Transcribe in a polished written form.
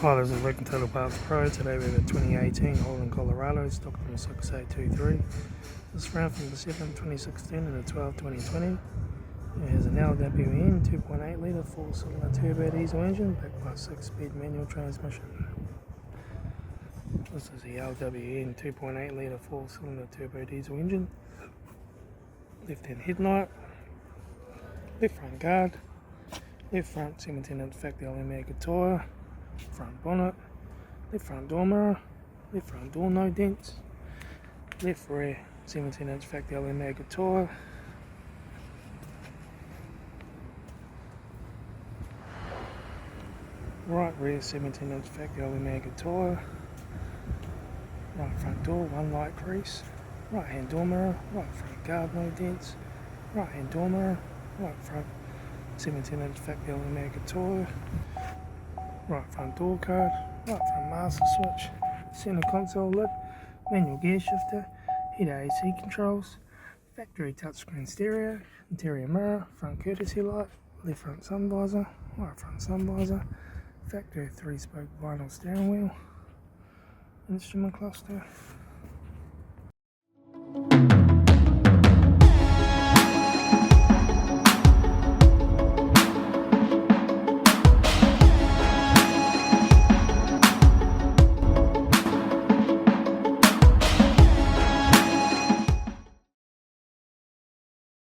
Hi, this is Rick and Total Parts Pro. Today we have a 2018 Holden Colorado, stock on 6823. This is ran from the 7th 2016 and the 12th 2020. It has an RWD 2.8 litre 4-cylinder turbo diesel engine backed by a 6-speed manual transmission. This is the RWD 2.8 litre 4-cylinder turbo diesel engine. Left-hand headlight, left front guard, left front 17-inch factory Omega tyre, front bonnet, left front door mirror, left front door no dents, left rear 17-inch factory Omega tyre, right rear 17-inch factory Omega tyre, right front door 1 light crease, right hand door mirror, right front guard no dents, right hand door mirror, right front 17-inch factory Omega tyre, right front door card, right front master switch, center console lid, manual gear shifter, heater AC controls, factory touchscreen stereo, interior mirror, front courtesy light, left front sun visor, right front sun visor, factory 3-spoke vinyl steering wheel, instrument cluster.